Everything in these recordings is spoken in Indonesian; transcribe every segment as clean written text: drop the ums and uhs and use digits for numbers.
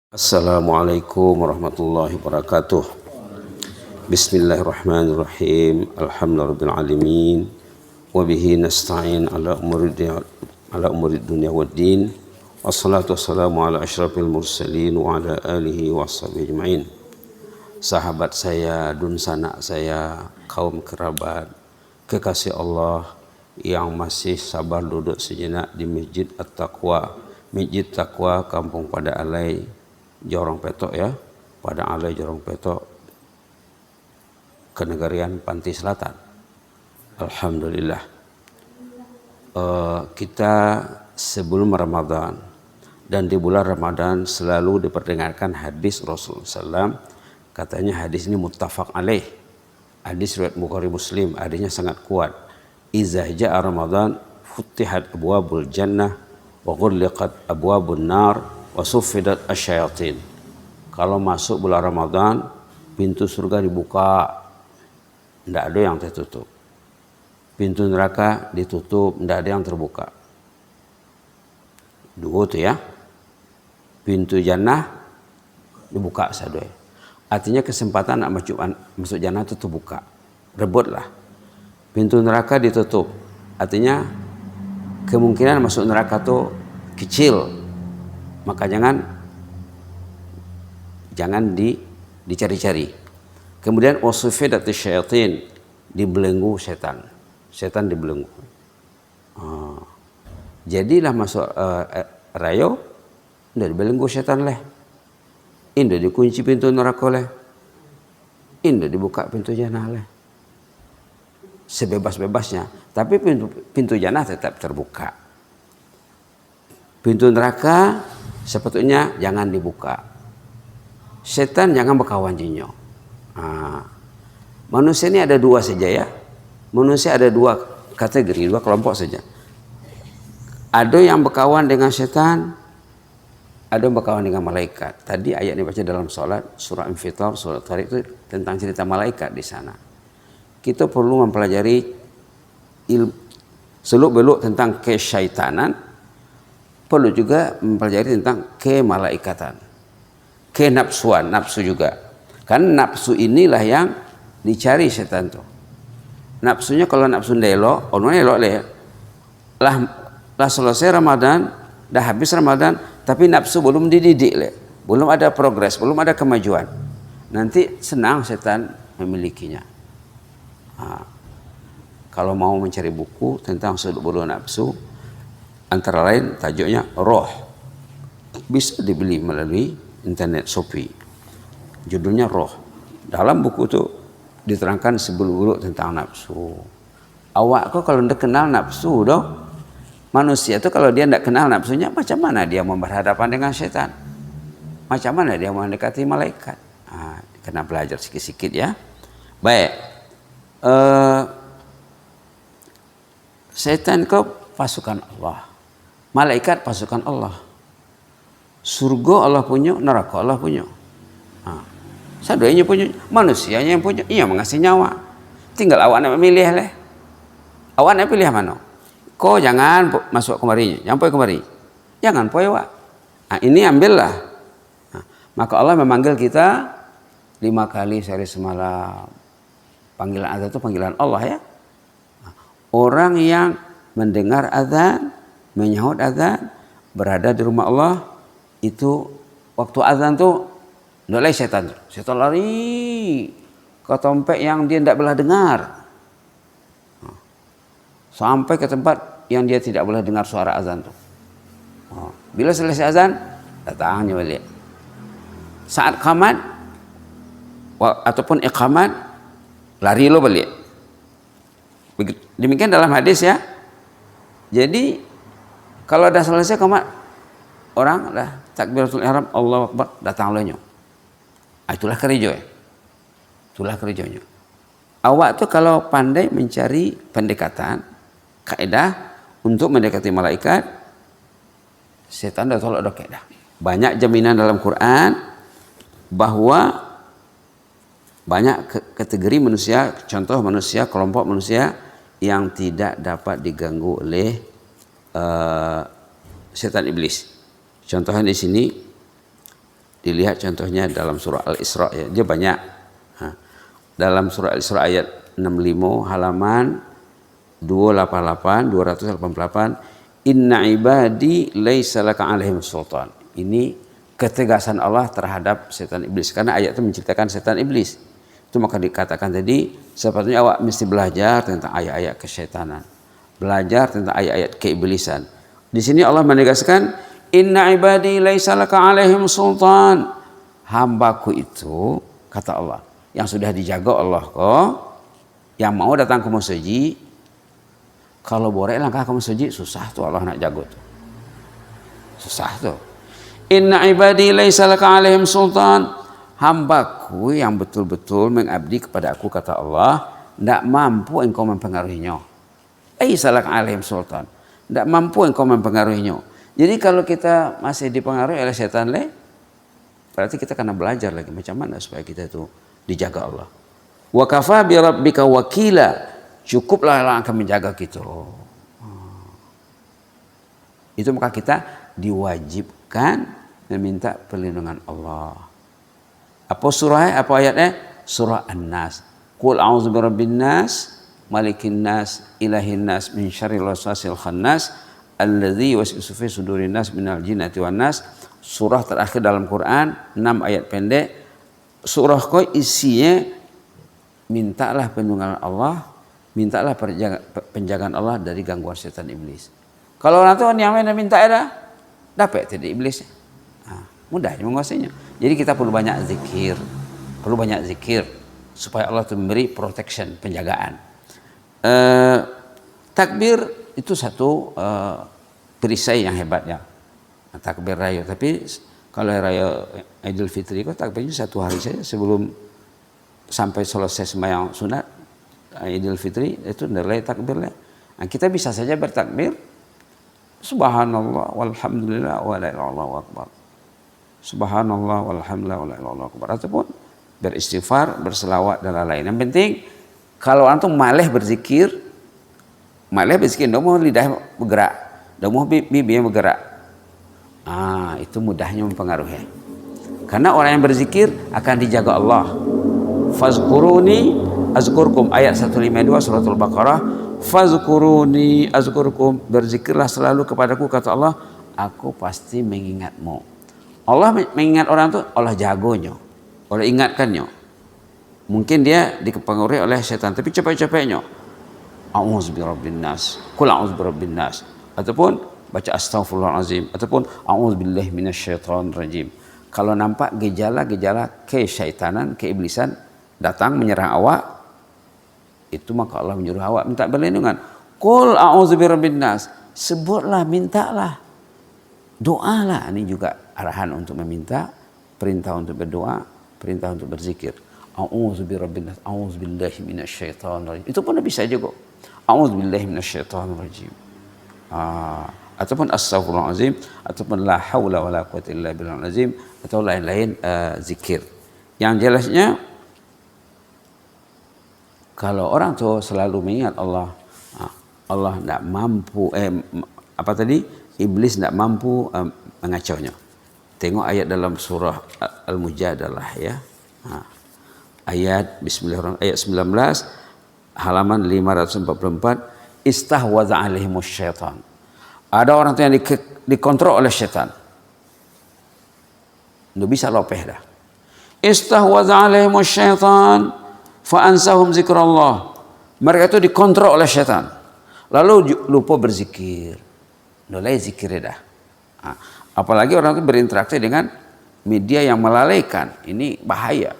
Assalamualaikum warahmatullahi wabarakatuh. Bismillahirrahmanirrahim. Alhamdulillahirabbil alamin. Wa bihi nasta'in ala umuri dunya waddin. Wassalatu wassalamu ala asyrafil mursalin wa ala alihi washabihi ajmain. Sahabat saya, dun sanak saya, kaum kerabat, kekasih Allah yang masih sabar duduk sejenak di Masjid At-Taqwa, Masjid Taqwa Kampung Pada Alai, Jorong Petok ya, Pada Alai Jorong Petok, Kenegarian Pantai Selatan. Alhamdulillah. Kita sebelum Ramadan dan di bulan Ramadan selalu diperdengarkan hadis Rasulullah SAW. Katanya hadis ini muttafaq alaih. Hadis riwayat Bukhari Muslim, hadisnya sangat kuat. Iza ja'a Ramadan futihat abwabul jannah wa ghulliqat abwabun nar wa suffidat asyayatin. Kalau masuk bulan Ramadan, pintu surga dibuka, tidak ada yang tertutup. Pintu neraka ditutup, tidak ada yang terbuka. Dua itu ya. Pintu jannah dibuka saja. Artinya kesempatan nak masuk jannah itu terbuka. Rebutlah. Pintu neraka ditutup. Artinya kemungkinan masuk neraka itu kecil. Maka jangan dicari-cari. Kemudian wasufidat syaitin, dibelenggu setan. Setan dibelenggu. Jadilah masuk rayo, udah dibelenggu setan leh. Indah dikunci pintu neraka leh. Indah dibuka pintu jannah leh. Sebebas-bebasnya, tapi pintu jannah tetap terbuka. Pintu neraka sepatutnya jangan dibuka. Setan jangan berkawan jinyo. Manusia ini ada dua saja ya. Manusia ada dua kategori, dua kelompok saja. Ada yang berkawan dengan setan, ada yang berkawan dengan malaikat. Tadi ayat ini baca dalam salat surah Infitar, surah Tariq itu tentang cerita malaikat di sana. Kita perlu mempelajari seluk-beluk tentang kesyaitanan, perlu juga mempelajari tentang kemalaikatan, kenapsuan, nafsu juga. Karena nafsu inilah yang dicari setan tuh. Nafsunya kalau nafsu elok, orang elok lah selesai Ramadan, dah habis Ramadan, tapi nafsu belum dididik belum ada progres, belum ada kemajuan. Nanti senang setan memilikinya. Kalau mau mencari buku tentang seluk-beluk nafsu, antara lain tajuknya Roh, bisa dibeli melalui internet Shopee. Judulnya Roh. Dalam buku itu diterangkan seluk-beluk tentang nafsu. Awak kok kalau tidak kenal nafsu doh, manusia itu kalau dia tidak kenal nafsunya, macam mana dia mau berhadapan dengan setan? Macam mana dia mau mendekati malaikat? Kena belajar sikit-sikit ya. Baik. Setan kau pasukan Allah, malaikat pasukan Allah, surga Allah punya, neraka Allah punya. Saduanya punya, manusianya yang punya, ia mengasih nyawa. Tinggal awak nak memilih leh. Awak nak pilih mana? Kau jangan masuk kemari, jangan pergi kemari, jangan pergi awak. Ini ambillah. Maka Allah memanggil kita 5 kali sehari semalam. Panggilan azan itu panggilan Allah ya. Orang yang mendengar azan, menyahut azan, berada di rumah Allah, itu waktu azan tuh mulai setan lari ke tempat yang dia tidak boleh dengar, sampai ke tempat yang dia tidak boleh dengar suara azan tuh. Bila selesai azan, datangnya balik. Saat qamat ataupun iqamat, lari lo balik. Demikian dalam hadis ya. Jadi kalau dah selesai qamat, orang dah takbiratul ihram, Allahu Akbar, datang lehnya. Itulah kerja. Itulah kerjanya. Awak tuh kalau pandai mencari pendekatan, kaidah untuk mendekati malaikat, setan dah tolak dah kaidah. Banyak jaminan dalam Quran bahwa banyak kategori manusia, contoh manusia, kelompok manusia yang tidak dapat diganggu oleh setan iblis. Contohnya di sini Dilihat contohnya dalam surah Al-Isra ya, dia banyak. Dalam surah Al-Isra ayat 65 halaman 288, Inna ibadi laisa laka alaihim sultan. Ini ketegasan Allah terhadap setan iblis, karena ayat itu menceritakan setan iblis. Itu maka dikatakan tadi sepatutnya awak mesti belajar tentang ayat-ayat kesyaitanan, belajar tentang ayat-ayat keiblisan. Di sini Allah menegaskan, Inna ibadi laisa laka alaihim sultan. Hambaku itu, kata Allah, yang sudah dijaga Allah kok, yang mau datang ke masjid, kalau boleh langkah ke masjid, susah tuh Allah nak jago tuh. Susah tuh. Inna ibadi laisa laka alaihim sultan. Hambaku yang betul-betul mengabdi kepada aku, kata Allah, tidak mampu engkau mempengaruhinya. Laisa laka alaihim sultan. Tidak mampu engkau mempengaruhinya. Jadi kalau kita masih dipengaruhi oleh setan, berarti kita kena belajar lagi macam mana supaya kita itu dijaga Allah. Wa kafa bi rabbika wakila. Cukuplah Allah akan menjaga kita. Itu maka kita diwajibkan meminta perlindungan Allah. Apa surah? Apa ayatnya? Surah An-Nas. Qul a'udzu birabbin nas, malikin nas, ilahin nas, min syarril waswasil khannas, alladzi yuwaswisu fi sudurin nas minal jinnati wan nas. Surah terakhir dalam Quran, 6 ayat pendek. Surah kau isinya mintalah perlindungan Allah, mintalah penjagaan Allah dari gangguan setan iblis. Kalau orang tu yang mana minta dah dapat tidak iblis. Mudahnya menguasainya. Jadi kita perlu banyak zikir, supaya Allah itu memberi protection, penjagaan. Takbir itu satu perisai yang hebat ya. Takbir raya, tapi kalau raya Idul Fitri kok takbirnya 1 hari saja sebelum sampai selesai sembahyang sunat Idul Fitri, itu nilai takbirnya. Nah, kita bisa saja bertakbir subhanallah walhamdulillah wa la ilaha illallah akbar. Subhanallah walhamdulillah wa la ilaha illallah akbar, ataupun beristighfar, berselawat dan lain-lain. Yang penting kalau antum malah berzikir ndak mau lidah bergerak, ndak mau bibirnya bergerak. Itu mudahnya mempengaruhi. Karena orang yang berzikir akan dijaga Allah. Fazkuruni azkurkum, ayat 152 surat Al-Baqarah. Fazkuruni azkurkum, berzikirlah selalu kepadaku, kata Allah, aku pasti mengingatmu. Allah mengingat orang itu, Allah jagonya, Allah ingatkannya. Mungkin dia dipengaruhi oleh setan, tapi capek-capeknya a'udzu birabbin nas, qul a'udzu birabbin nas, ataupun baca astaghfirullahalazim, ataupun a'udzubillahi minasyaitonir rajim. Kalau nampak gejala-gejala kesyaitanan, keiblisan datang menyerang awak, itu maka Allah menyuruh awak minta perlindungan. Qul a'udzu birabbin nas, sebutlah, mintalah, doalah. Ini juga arahan untuk meminta, perintah untuk berdoa, perintah untuk berzikir. A'udzu birabbin nas, a'udzubillahi minasyaitonir rajim. Itu pun bisa juga. A'udzubillahi minasyaitonir rajim. Ataupun astaghfirullahalazim, ataupun la haula wala quwwata illa billahil azim, atau lain-lain zikir. Yang jelasnya kalau orang tu selalu mengingat Allah, Allah tidak mampu iblis tidak mampu mengacaunya. Tengok ayat dalam surah Al-Mujadalah ya. Ayat bismillahirrahmanirrahim, ayat 19 halaman 544, istahwadza alaihimus syaitan. Ada orang yang dikontrol oleh syaitan. Nggak bisa lopeh dah. Istahwadza alaihimus syaitan fa ansahum zikrullah. Mereka itu dikontrol oleh syaitan. Lalu lupa berzikir. Mulai zikir dah. Apalagi orang itu berinteraksi dengan media yang melalaikan. Ini bahaya.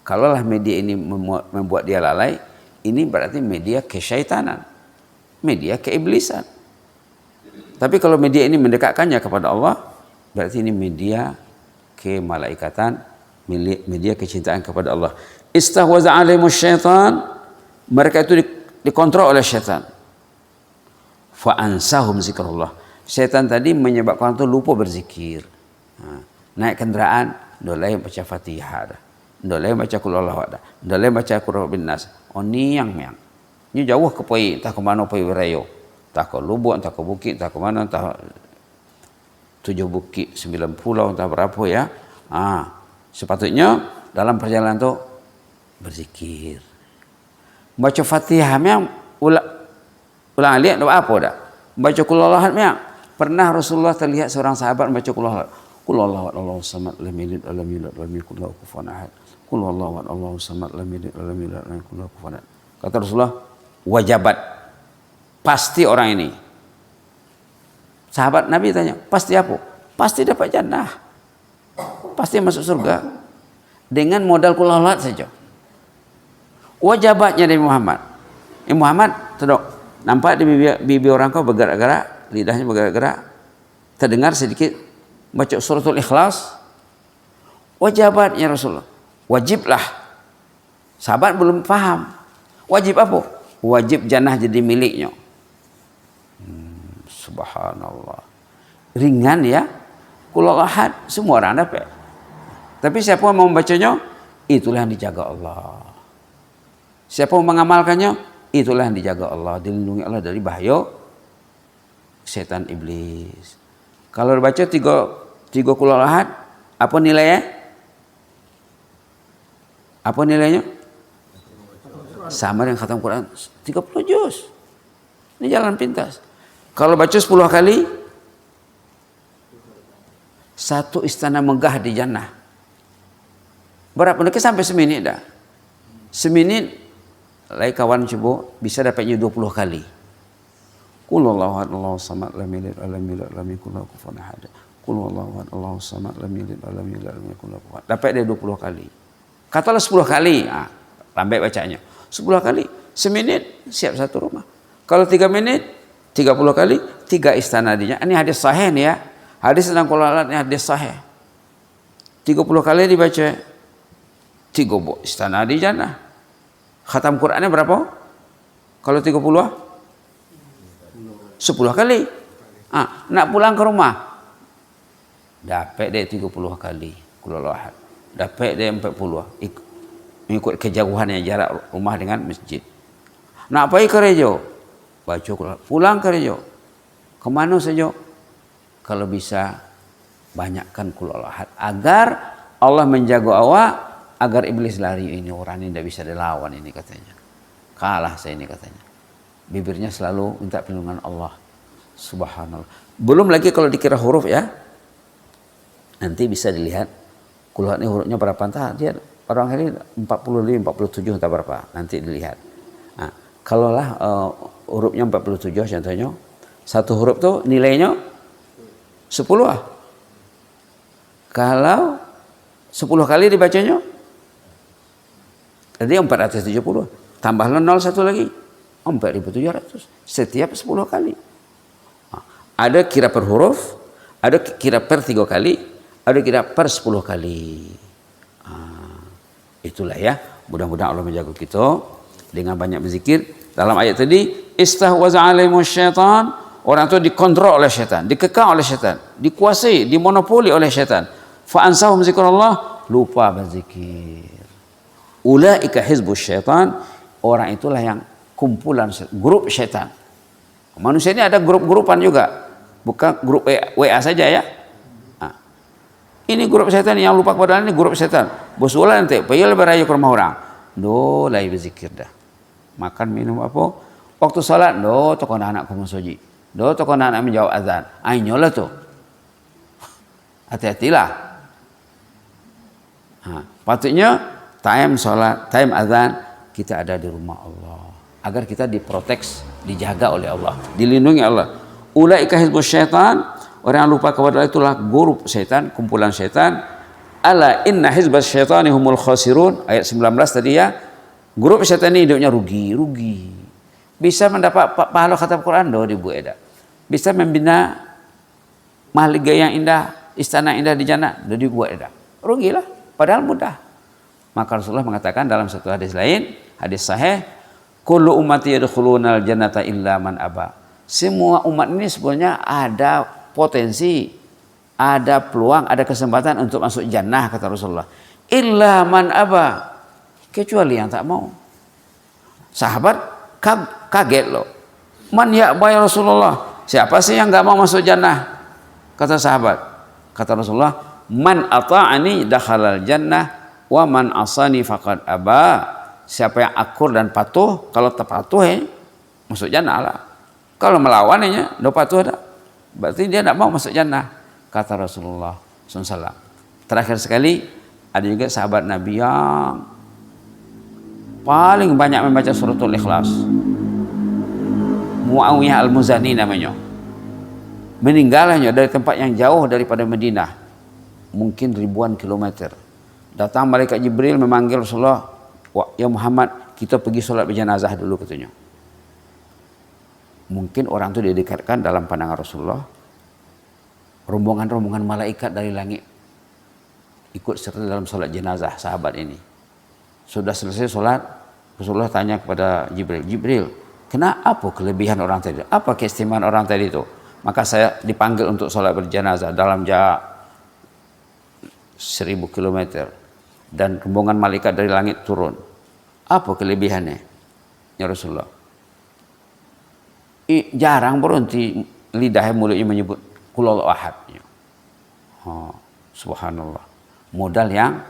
Kalaulah media ini membuat dia lalai, ini berarti media kesyaitanan, media keiblisan. Tapi kalau media ini mendekatkannya kepada Allah, berarti ini media kemalaikatan, media kecintaan kepada Allah. Istahwaza alaihimus syaitan, mereka itu dikontrol oleh syaitan. Fa ansahum zikrullah. Syaitan tadi menyebabkan itu lupa berzikir. Naik kendaraan, dolai baca Fatihah dah. Dolai baca qul huwallahu dah. Dolai baca qul rabbin nas. Niang. Ini jauh ke poi, tak ke mana poi wirayo. Tak ke Lubuk, tak ke Bukit, tak ke mana, tak 7 bukit, 9 pulau, tak berapa ya. Sepatutnya dalam perjalanan itu berzikir. Baca Fatihah memang ulang lihat apa dah. Baca qul huwallahu ahad. Pernah Rasulullah terlihat seorang sahabat membaca qul huwallahu ahad. Qul huwallahu ahad Allahu samad lam yalid wa lam yulad wa lam yakul lahu kufuwan ahad. Qul huwallahu ahad Allahu samad lam yalid wa lam yulad wa lam yakul lahu kufuwan ahad. Kata Rasulullah, wajabat. Pasti orang ini. Sahabat Nabi tanya, pasti apa? Pasti dapat jannah. Pasti masuk surga. Dengan modal qul huwallahu ahad saja. Wajabatnya dari Muhammad. Muhammad, tedok, nampak di bibir orang kau bergerak-gerak, lidahnya bergerak-gerak, terdengar sedikit baca suratul Ikhlas. Wajabatnya Rasulullah. Wajiblah. Sahabat belum paham. Wajib apa? Wajib jannah jadi miliknya. Subhanallah. Ringan ya. Qul huwallahu ahad, semua orang dapat. Tapi siapa yang mau membacanya, itulah yang dijaga Allah. Siapa yang mengamalkannya, itulah yang dijaga Allah, dilindungi Allah dari bahaya setan iblis. Kalau dibaca tiga qul huwallahu ahad, apa nilainya? Apa nilainya? Sama dengan khatam Quran 30 juz. Ini jalan pintas. Kalau baca 10 kali, satu istana megah di jannah. Berapa? Mungkin sampai seminit dah. Seminit, lai kawan coba bisa dapatnya 20 kali. Qul huwallahu ahad Allahu samad lam yalid wa lam yulad wa lam yakul lahu kufuwan ahad. Qul huwallahu ahad Allahu samad lam yalid wa lam yulad wa lam yakul lahu kufuwan ahad. Dapat dia 20 kali. Katalah 10 kali, lambat bacanya. 10 kali, seminit siap satu rumah. Kalau 3 menit, 30 kali, 3 istana dinya. Ini hadis sahih nih ya. Hadis tentang qul huwallahu ahad ini hadis sahih. 30 kali dibaca, 3 istana di jannah. Khatam Qurannya berapa? Kalau 30? 10 kali. Nak pulang ke rumah, dapat dia 30 kali qul huwallahu ahad. Dapat dia 40. Ikut kejauhannya jarak rumah dengan masjid. Nak pergi kerja, baca Quran. Pulang kerja, kemana saja? Kalau bisa banyakkan qul huwallahu ahad agar Allah menjaga awak, agar iblis lari. Ini orang ini tidak bisa dilawan ini katanya. Kalah saya ini katanya. Bibirnya selalu minta perlindungan Allah. Subhanallah. Belum lagi kalau dikira huruf ya. Nanti bisa dilihat qul huwallahu ahad ini hurufnya berapa entah. Dia orang ini 45, 47 entah berapa. Nanti dilihat. Nah, kalaulah hurufnya 47 contohnya. Satu huruf tuh nilainya 10 lah. Kalau 10 kali dibacanya, jadi 470. Tambahlah 0 satu lagi, 4.700. Setiap 10 kali. Ada kira per huruf, ada kira per 3 kali, ada kira per 10 kali. Itulah ya. Mudah-mudahan Allah menjaga kita dengan banyak berzikir. Dalam ayat tadi, istahwaza alaihimus syaitan. Orang itu dikontrol oleh syaitan, dikekang oleh syaitan, dikuasai, dimonopoli oleh syaitan. Fa'ansahum zikrullah, lupa berzikir. Ulaika hizbus syaitan, orang itulah yang kumpulan grup syaitan. Manusia ini ada grup-grupan juga, bukan grup WA saja ya. Ini grup syaitan yang lupa kepada Allah, ini grup syaitan. Bos ulah nanti, payah beraya ke rumah orang. Do lai berzikir dah. Makan minum apa? Waktu salat, do toko anak-anakku musoji. Do toko anak menjawab azan. Nyolah tuh. Hati-hatilah. Patutnya time salat, time azan kita ada di rumah Allah. Agar kita diprotek, dijaga oleh Allah, dilindungi Allah. Ulaika hizbus syaitan, orang yang lupa kepada Allah itulah grup syaitan, kumpulan syaitan. Ala inna hizbas syaitani humul khasirun. Ayat 19 tadi ya. Grup syaitan ini hidupnya rugi. Bisa mendapat pahala khatam Quran dibuat dah. Bisa membina mahliga yang indah, istana indah di jannah dibuat dah. Rugilah, padahal mudah. Maka Rasulullah mengatakan dalam satu hadis lain, hadis sahih, kullu ummati yadkhulunal jannata illa man aba. Semua umat ini sebenarnya ada potensi, ada peluang, ada kesempatan untuk masuk jannah kata Rasulullah. Illa man aba, kecuali yang tak mau. Sahabat kaget loh. Man ya'ba ya Rasulullah? Siapa sih yang enggak mau masuk jannah? Kata sahabat. Kata Rasulullah, Man ata'ani dakhalal jannah wa man asani faqad aba. Siapa yang akur dan patuh, kalau terpatuh masuk jannah lah. Kalau melawan enggak patuh dah. Berarti dia tidak mau masuk jannah, kata Rasulullah SAW. Terakhir sekali, ada juga sahabat Nabi yang paling banyak membaca suratul Ikhlas. Muawiyah al-Muzani namanya. Meninggalnya dari tempat yang jauh daripada Madinah, mungkin ribuan kilometer. Datang malaikat Jibril memanggil Rasulullah, ya Muhammad, kita pergi sholat berjenazah dulu katanya. Mungkin orang itu didekatkan dalam pandangan Rasulullah. Rombongan-rombongan malaikat dari langit ikut serta dalam sholat jenazah sahabat ini. Sudah selesai sholat, Rasulullah tanya kepada Jibril, Jibril, kenapa kelebihan orang tadi? Apa keistimewaan orang tadi itu? Maka saya dipanggil untuk sholat berjenazah dalam jarak 1000 kilometer. Dan rombongan malaikat dari langit turun. Apa kelebihannya? Ya Rasulullah. Jarang berhenti lidahnya mulutnya menyebut Qul Huwallahu ahad. Subhanallah. Modal yang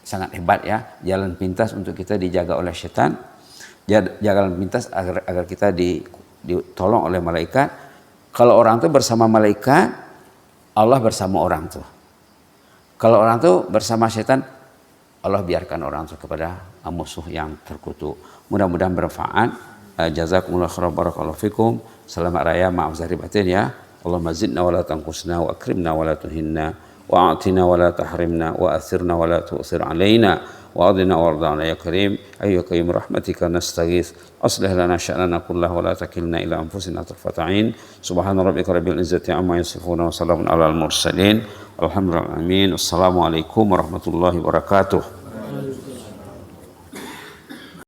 sangat hebat ya. Jalan pintas untuk kita dijaga oleh setan. Jalan pintas agar kita ditolong oleh malaikat. Kalau orang itu bersama malaikat, Allah bersama orang itu. Kalau orang itu bersama setan, Allah biarkan orang itu kepada musuh yang terkutuk. Mudah-mudahan bermanfaat. Jazakumullah khairan, barakallahu fikum. Selamat raya, maaf zahir batin ya. Allahumma zidna wa la tanqusna wa akrimna wa la tuhinna wa a'tina wa la tahrimna wa athirna wa la tu'thir alaina wa adina warda'na ya karim ayyuka qayyum rahmatika nastaghith aslih lana sya'nana kullahu wa la takilna ila anfusina tarfata 'ain subhana rabbika rabbil izzati amma yasifun wa salamun alal mursalin alhamdulillahi alamin. Wassalamu alaikum warahmatullahi wabarakatuh.